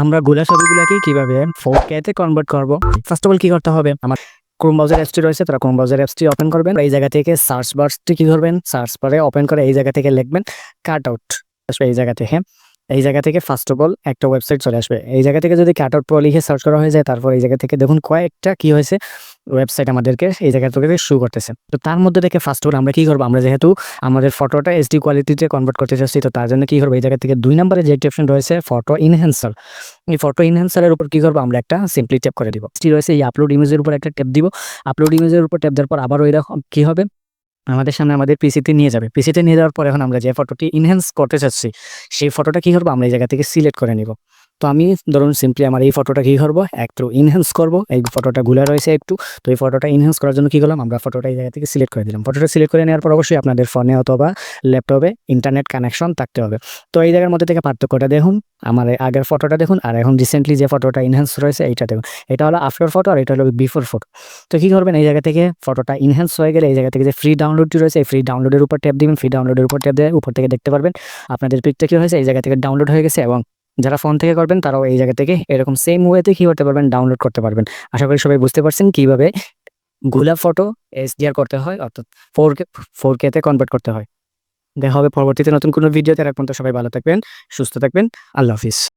আমরা গোলা ছবিগুলোকে কিভাবে 4K তে কনভার্ট করব? ফার্স্ট অফ অল কি করতে হবে? আমার ক্রোম ব্রাউজার অ্যাপসটি রয়েছে, তারা ক্রোম ব্রাউজার অ্যাপসটি ওপেন করবেন। এই জায়গা থেকে সার্চ বারটি কি করবেন? সার্চ বারে ওপেন করে এই জায়গা থেকে লিখবেন কাট আউট। আসবে এই জায়গা থেকে। এই জায়গা থেকে ফার্স্ট অফ অল একটা ওয়েবসাইট চলে আসবে। এই জায়গা থেকে যদি কাট আউট প্রো লিখে সার্চ করা হয়ে যায়, তারপর এই জায়গা থেকে দেখুন কয়েকটা কি হয়েছে ওয়েবসাইট আমাদেরকে এই জায়গা থেকে শো করতেছে। তো তার মধ্যে থেকে ফার্স্ট অফ অল আমরা কি করব? আমরা যেহেতু আমাদের ফটোটা এইচডি কোয়ালিটিতে কনভার্ট করতে চাচ্ছি, তো তার জন্য কি করব? এই জায়গা থেকে 2 নম্বরে যে অপশন রয়েছে ফটো ইনহ্যান্সার, এই ফটো ইনহ্যান্সারের উপর কি করব? আমরা একটা সিম্পলি ট্যাপ করে দিব। রয়েছে এই আপলোড ইমেজের উপর একটা ট্যাপ দিব। আপলোড ইমেজের উপর ট্যাপ দেওয়ার পর আবার ওইরকম কি হবে? আমাদের সামনে আমাদের পিসিতে নিয়ে যাবে। পিসিতে নিয়ে যাওয়ার পর এখন আমরা যে ফটোটি এনহ্যান্স করতে চাচ্ছি, সেই ফটোটা কি করব? আমরা এই জায়গা থেকে সিলেক্ট করে নিব। তো আমি ধরুন সিম্পলি আমার এই ফটোটা কি করব? একটু এনহ্যান্স করব। এই ফটোটা গুলা রয়েছে একটু। তো এই ফটোটা এনহ্যান্স করার জন্য কি করলাম? আমরা ফটোটা এই জায়গা থেকে সিলেক্ট করে দিলাম। ফটোটা সিলেক্ট করে নেওয়ার পর অবশ্যই আপনাদের ফোনে অথবা ল্যাপটপে ইন্টারনেট কানেকশন থাকতে হবে। তো এই জায়গার মধ্যে থেকে পার্থক্যটা দেখুন। আমার আগের ফটোটা দেখুন আর এখন রিসেন্টলি যে ফটোটা এনহ্যান্স রয়েছে এইটা দেখুন। এটা হলো আফটার ফটো আর এটা হলো বিফোর ফটো। তো কি করবেন? এই জায়গা থেকে ফটোটা এনহ্যান্স হয়ে গেলে এই জায়গা থেকে যে ফ্রি ডাউনলোডটি রয়েছে, এই ফ্রি ডাউনলোডের উপর ট্যাপ দিবেন। ফ্রি ডাউনলোডের উপর ট্যাপ দিয়ে উপর থেকে দেখতে পারবেন আপনাদের পিকটা কি হয়েছে, এই জায়গা থেকে ডাউনলোড হয়ে গেছে। এবং যারা ফোন থেকে করবেন তারাও এই জায়গা থেকে এরকম সেম ওয়েতে কি করতে পারবেন? ডাউনলোড করতে পারবেন। আশা করি সবাই বুঝতে পারছেন কিভাবে গোলাপ ফটো এইচডিআর করতে হয়, অর্থাৎ 4K তে কনভার্ট করতে হয়। দেখা হবে পরবর্তীতে নতুন কোনো ভিডিওতে। এখন পর্যন্ত সবাই ভালো থাকবেন, সুস্থ থাকবেন। আল্লাহ হাফিজ।